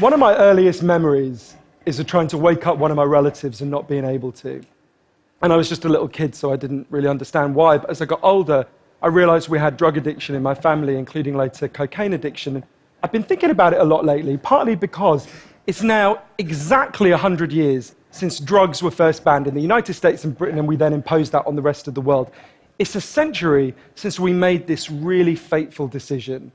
One of my earliest memories is of trying to wake up one of my relatives and not being able to. And I was just a little kid, so I didn't really understand why. But as I got older, I realized we had drug addiction in my family, including later cocaine addiction. I've been thinking about it a lot lately, partly because it's now exactly 100 years since drugs were first banned in the United States and Britain, and we then imposed that on the rest of the world. It's a century since we made this really fateful decision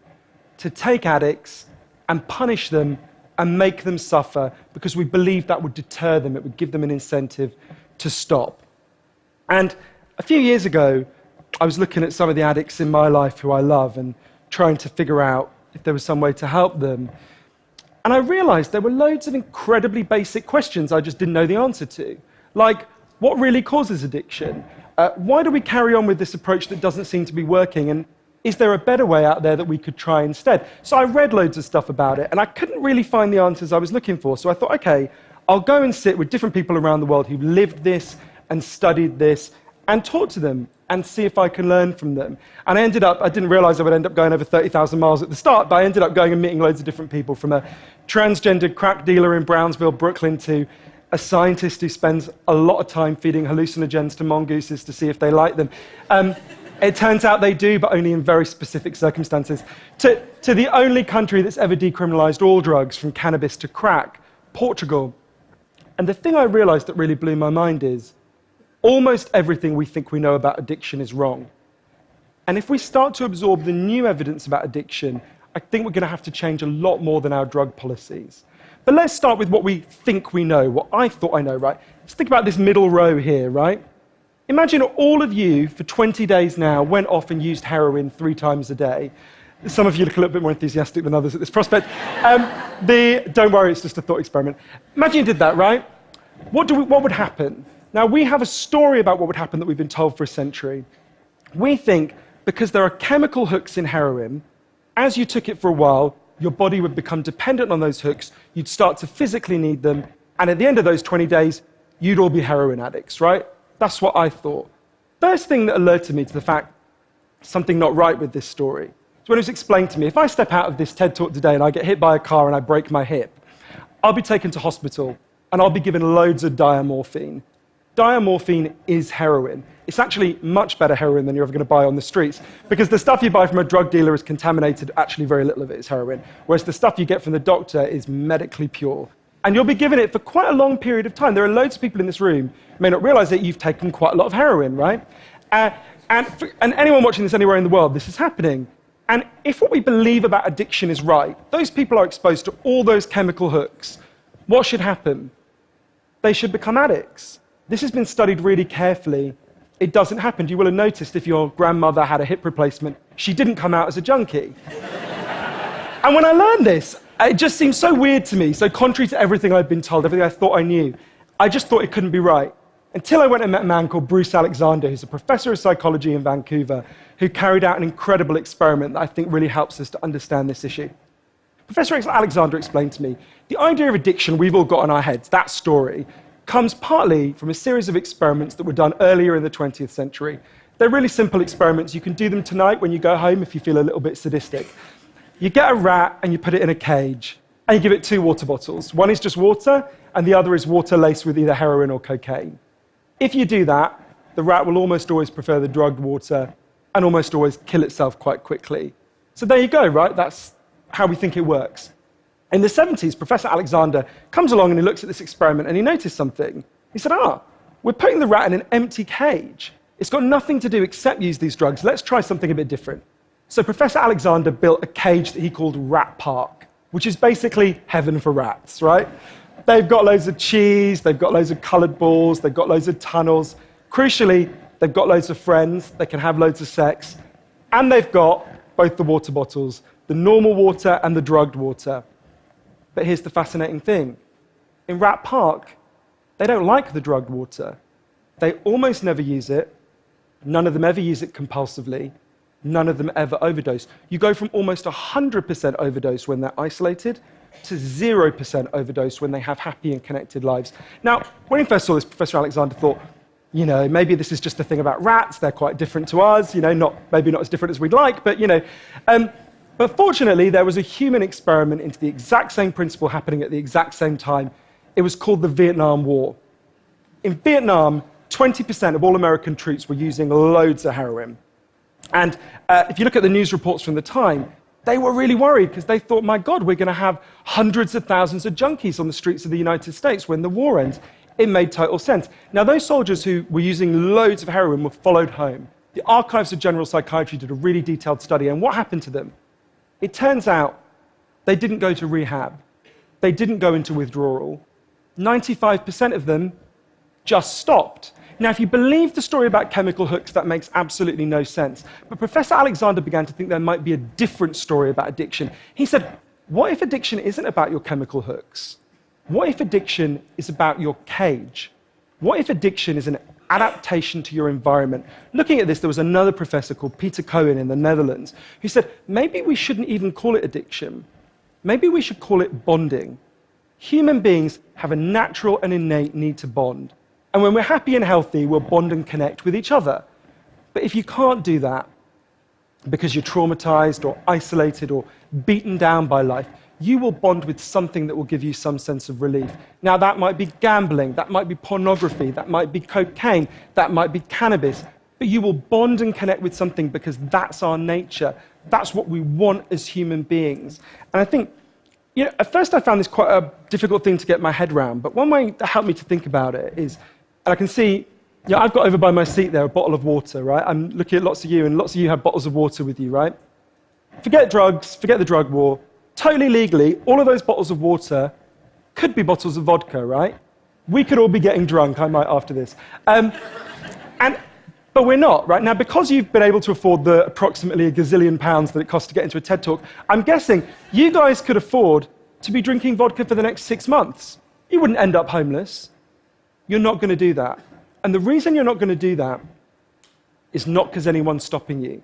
to take addicts and punish them and make them suffer because we believed that would deter them, it would give them an incentive to stop. And a few years ago, I was looking at some of the addicts in my life who I love and trying to figure out if there was some way to help them. And I realized there were loads of incredibly basic questions I just didn't know the answer to. Like, what really causes addiction? Why do we carry on with this approach that doesn't seem to be working? And is there a better way out there that we could try instead? So I read loads of stuff about it, and I couldn't really find the answers I was looking for. So I thought, okay, I'll go and sit with different people around the world who've lived this and studied this and talk to them and see if I can learn from them. And I didn't realize I would end up going over 30,000 miles at the start, but I ended up going and meeting loads of different people, from a transgender crack dealer in Brownsville, Brooklyn, to a scientist who spends a lot of time feeding hallucinogens to mongooses to see if they like them. It turns out they do, but only in very specific circumstances. To the only country that's ever decriminalized all drugs, from cannabis to crack, Portugal. And the thing I realized that really blew my mind is almost everything we think we know about addiction is wrong. And if we start to absorb the new evidence about addiction, I think we're going to have to change a lot more than our drug policies. But let's start with what we think we know, what I thought I know, right? Let's think about this middle row here, right? Imagine all of you, for 20 days now, went off and used heroin 3 times a day. Some of you look a little bit more enthusiastic than others at this prospect. Don't worry, it's just a thought experiment. Imagine you did that, right? What would happen? Now, we have a story about what would happen that we've been told for a century. We think because there are chemical hooks in heroin, as you took it for a while, your body would become dependent on those hooks, you'd start to physically need them, and at the end of those 20 days, you'd all be heroin addicts, right? That's what I thought. First thing that alerted me to the fact something not right with this story is when it was explained to me, if I step out of this TED Talk today and I get hit by a car and I break my hip, I'll be taken to hospital and I'll be given loads of diamorphine. Diamorphine is heroin. It's actually much better heroin than you're ever going to buy on the streets, because the stuff you buy from a drug dealer is contaminated, actually very little of it is heroin, whereas the stuff you get from the doctor is medically pure. And you'll be given it for quite a long period of time. There are loads of people in this room who may not realize that you've taken quite a lot of heroin, right? And anyone watching this anywhere in the world, this is happening. And if what we believe about addiction is right, those people are exposed to all those chemical hooks. What should happen? They should become addicts. This has been studied really carefully. It doesn't happen. You will have noticed if your grandmother had a hip replacement, she didn't come out as a junkie. And when I learned this, it just seemed so weird to me, so contrary to everything I'd been told, everything I thought I knew. I just thought it couldn't be right. Until I went and met a man called Bruce Alexander, who's a professor of psychology in Vancouver, who carried out an incredible experiment that I think really helps us to understand this issue. Professor Alexander explained to me, the idea of addiction we've all got in our heads, that story, comes partly from a series of experiments that were done earlier in the 20th century. They're really simple experiments. You can do them tonight when you go home if you feel a little bit sadistic. You get a rat and you put it in a cage, and you give it 2 water bottles. One is just water, and the other is water laced with either heroin or cocaine. If you do that, the rat will almost always prefer the drugged water and almost always kill itself quite quickly. So there you go, right? That's how we think it works. In the 70s, Professor Alexander comes along and he looks at this experiment and he noticed something. He said, we're putting the rat in an empty cage. It's got nothing to do except use these drugs. Let's try something a bit different. So Professor Alexander built a cage that he called Rat Park, which is basically heaven for rats, right? They've got loads of cheese, they've got loads of colored balls, they've got loads of tunnels. Crucially, they've got loads of friends, they can have loads of sex, and they've got both the water bottles, the normal water and the drugged water. But here's the fascinating thing. In Rat Park, they don't like the drugged water. They almost never use it. None of them ever use it compulsively. None of them ever overdose. You go from almost 100% overdose when they're isolated to 0% overdose when they have happy and connected lives. Now, when he first saw this, Professor Alexander thought, maybe this is just a thing about rats. They're quite different to us, maybe not as different as we'd like, but, But fortunately, there was a human experiment into the exact same principle happening at the exact same time. It was called the Vietnam War. In Vietnam, 20% of all American troops were using loads of heroin. And if you look at the news reports from the time, they were really worried because they thought, my God, we're going to have hundreds of thousands of junkies on the streets of the United States when the war ends. It made total sense. Now, those soldiers who were using loads of heroin were followed home. The Archives of General Psychiatry did a really detailed study, and what happened to them? It turns out they didn't go to rehab. They didn't go into withdrawal. 95% of them just stopped. Now, if you believe the story about chemical hooks, that makes absolutely no sense. But Professor Alexander began to think there might be a different story about addiction. He said, what if addiction isn't about your chemical hooks? What if addiction is about your cage? What if addiction is an adaptation to your environment? Looking at this, there was another professor called Peter Cohen in the Netherlands who said, maybe we shouldn't even call it addiction. Maybe we should call it bonding. Human beings have a natural and innate need to bond. And when we're happy and healthy, we'll bond and connect with each other. But if you can't do that because you're traumatized or isolated or beaten down by life, you will bond with something that will give you some sense of relief. Now, that might be gambling, that might be pornography, that might be cocaine, that might be cannabis, but you will bond and connect with something because that's our nature. That's what we want as human beings. And I think, at first I found this quite a difficult thing to get my head around, but one way that helped me to think about it is, and I can see, I've got over by my seat there a bottle of water, right? I'm looking at lots of you, and lots of you have bottles of water with you, right? Forget drugs, forget the drug war. Totally legally, all of those bottles of water could be bottles of vodka, right? We could all be getting drunk, I might after this. But we're not, right? Now, because you've been able to afford the approximately a gazillion pounds that it costs to get into a TED Talk, I'm guessing you guys could afford to be drinking vodka for the next 6 months. You wouldn't end up homeless. You're not going to do that. And the reason you're not going to do that is not because anyone's stopping you.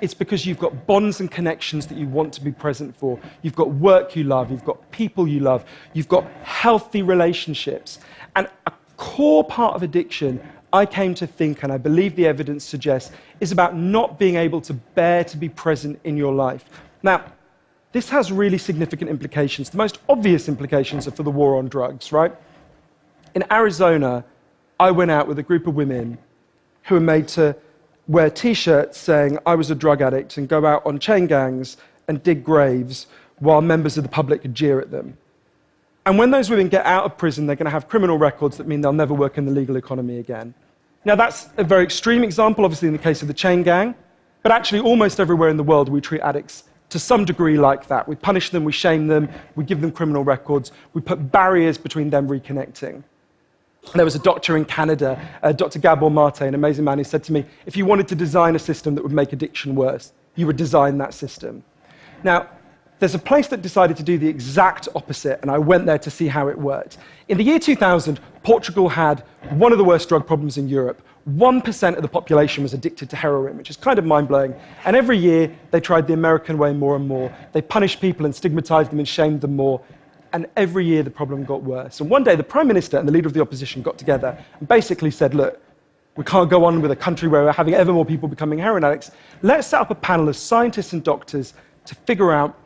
It's because you've got bonds and connections that you want to be present for. You've got work you love. You've got people you love. You've got healthy relationships. And a core part of addiction, I came to think, and I believe the evidence suggests, is about not being able to bear to be present in your life. Now, this has really significant implications. The most obvious implications are for the war on drugs, right? In Arizona, I went out with a group of women who were made to wear T-shirts saying I was a drug addict and go out on chain gangs and dig graves while members of the public could jeer at them. And when those women get out of prison, they're going to have criminal records that mean they'll never work in the legal economy again. Now, that's a very extreme example, obviously, in the case of the chain gang, but actually almost everywhere in the world we treat addicts to some degree like that. We punish them, we shame them, we give them criminal records, we put barriers between them reconnecting. There was a doctor in Canada, Dr. Gabor Mate, an amazing man, who said to me, if you wanted to design a system that would make addiction worse, you would design that system. Now, there's a place that decided to do the exact opposite, and I went there to see how it worked. In the year 2000, Portugal had one of the worst drug problems in Europe. 1% of the population was addicted to heroin, which is kind of mind-blowing. And every year, they tried the American way more and more. They punished people and stigmatized them and shamed them more. And every year, the problem got worse. And one day, the Prime Minister and the leader of the opposition got together and basically said, look, we can't go on with a country where we're having ever more people becoming heroin addicts. Let's set up a panel of scientists and doctors to figure out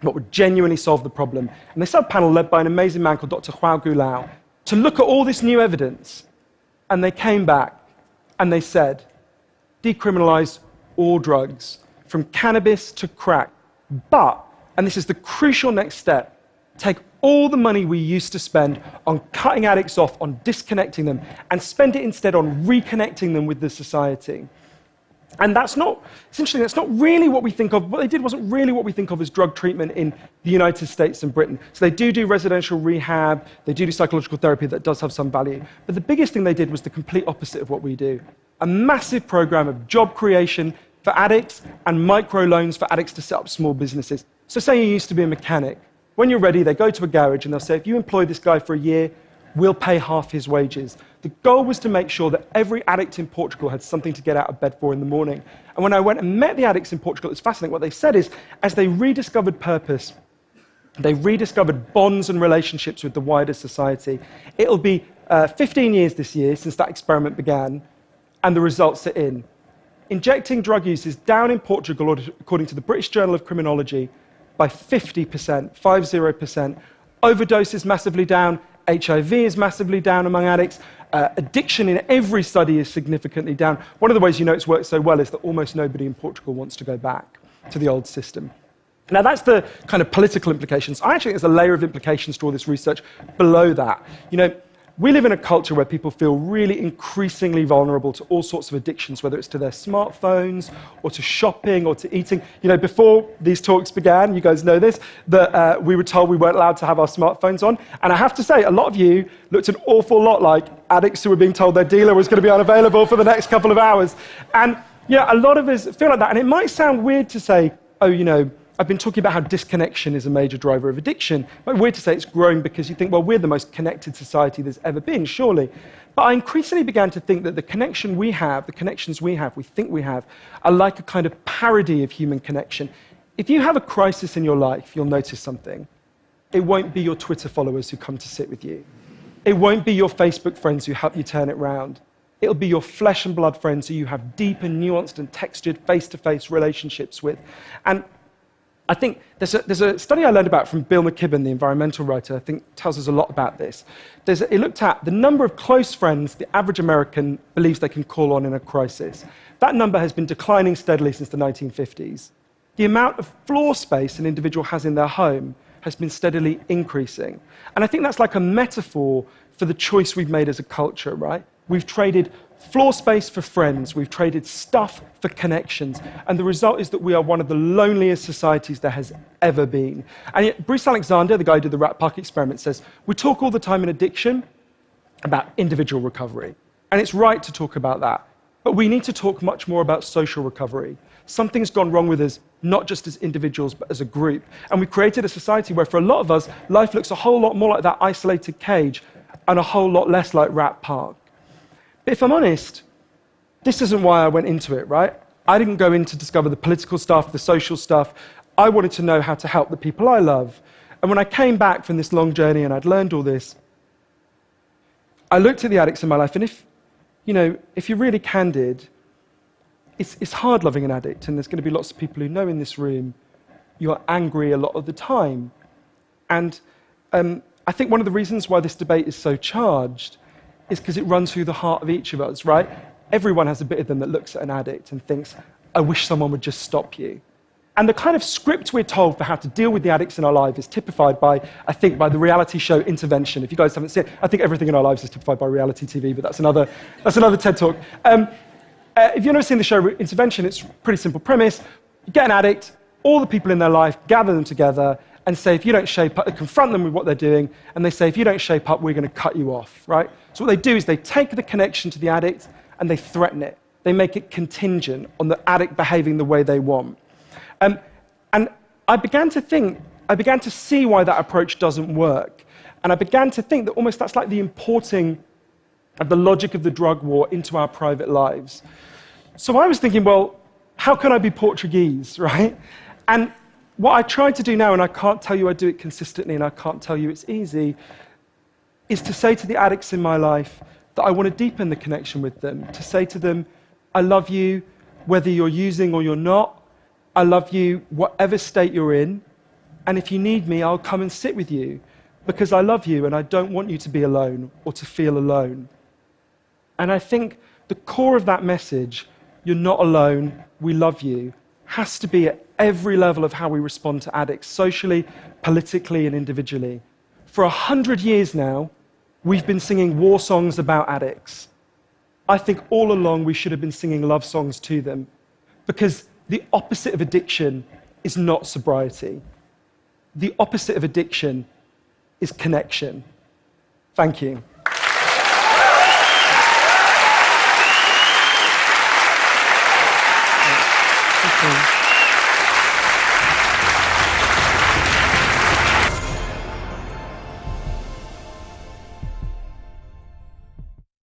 what would genuinely solve the problem. And they set up a panel led by an amazing man called Dr. Joao Gulao to look at all this new evidence. And they came back and they said, decriminalize all drugs, from cannabis to crack. But, and this is the crucial next step, take all the money we used to spend on cutting addicts off, on disconnecting them, and spend it instead on reconnecting them with the society. And that's not, essentially, that's not really what we think of. What they did wasn't really what we think of as drug treatment in the United States and Britain. So they do residential rehab, they do psychological therapy that does have some value. But the biggest thing they did was the complete opposite of what we do. A massive program of job creation for addicts and microloans for addicts to set up small businesses. So say you used to be a mechanic. When you're ready, they go to a garage and they'll say, if you employ this guy for a year, we'll pay half his wages. The goal was to make sure that every addict in Portugal had something to get out of bed for in the morning. And when I went and met the addicts in Portugal, it's fascinating. What they said is, as they rediscovered purpose, they rediscovered bonds and relationships with the wider society. It'll be 15 years this year since that experiment began, and the results are in. injecting drug use is down in Portugal, according to the British Journal of Criminology, by 50%, 50%. Overdose is massively down. HIV is massively down among addicts. Addiction in every study is significantly down. One of the ways you know it's worked so well is that almost nobody in Portugal wants to go back to the old system. Now, that's the kind of political implications. I actually think there's a layer of implications to all this research below that. You know, we live in a culture where people feel really increasingly vulnerable to all sorts of addictions, whether it's to their smartphones or to shopping or to eating. You know, before these talks began, you guys know this, that we were told we weren't allowed to have our smartphones on. And I have to say, a lot of you looked an awful lot like addicts who were being told their dealer was going to be unavailable for the next couple of hours. And yeah, a lot of us feel like that. And it might sound weird to say, oh, you know, I've been talking about how disconnection is a major driver of addiction. But weird to say it's growing because you think, well, we're the most connected society there's ever been, surely. But I increasingly began to think that the connection we have, the connections we have, we think we have, are like a kind of parody of human connection. If you have a crisis in your life, you'll notice something. It won't be your Twitter followers who come to sit with you. It won't be your Facebook friends who help you turn it round. It'll be your flesh and blood friends who you have deep and nuanced and textured face-to-face relationships with. And I think there's a study I learned about from Bill McKibben, the environmental writer, I think tells us a lot about this. It looked at the number of close friends the average American believes they can call on in a crisis. That number has been declining steadily since the 1950s. The amount of floor space an individual has in their home has been steadily increasing. And I think that's like a metaphor for the choice we've made as a culture, right? We've traded floor space for friends, we've traded stuff for connections, and the result is that we are one of the loneliest societies there has ever been. And yet, Bruce Alexander, the guy who did the Rat Park experiment, says, we talk all the time in addiction about individual recovery, and it's right to talk about that, but we need to talk much more about social recovery. Something's gone wrong with us, not just as individuals, but as a group. And we've created a society where, for a lot of us, life looks a whole lot more like that isolated cage and a whole lot less like Rat Park. But if I'm honest, this isn't why I went into it, right? I didn't go in to discover the political stuff, the social stuff. I wanted to know how to help the people I love. And when I came back from this long journey and I'd learned all this, I looked at the addicts in my life, and if you're really candid, it's hard loving an addict, and there's going to be lots of people who know in this room you're angry a lot of the time. And I think one of the reasons why this debate is so charged is because it runs through the heart of each of us, right? Everyone has a bit of them that looks at an addict and thinks, I wish someone would just stop you. And the kind of script we're told for how to deal with the addicts in our life is typified by, I think, by the reality show Intervention. If you guys haven't seen it, I think everything in our lives is typified by reality TV, but that's another TED Talk. If you've never seen the show Intervention, it's a pretty simple premise. You get an addict, all the people in their life, gather them together, and say, if you don't shape up, they confront them with what they're doing, and they say, if you don't shape up, we're going to cut you off, right? So what they do is they take the connection to the addict and they threaten it. They make it contingent on the addict behaving the way they want. And I began to see why that approach doesn't work. And I began to think that almost that's like the importing of the logic of the drug war into our private lives. So I was thinking, well, how can I be Portuguese, right? And what I try to do now, and I can't tell you I do it consistently, and I can't tell you it's easy, is to say to the addicts in my life that I want to deepen the connection with them, to say to them, I love you whether you're using or you're not. I love you whatever state you're in, and if you need me, I'll come and sit with you, because I love you and I don't want you to be alone or to feel alone. And I think the core of that message, you're not alone, we love you, has to be at every level of how we respond to addicts, socially, politically, and individually. For 100 years now, we've been singing war songs about addicts. I think all along we should have been singing love songs to them, because the opposite of addiction is not sobriety. The opposite of addiction is connection. Thank you. Thank you.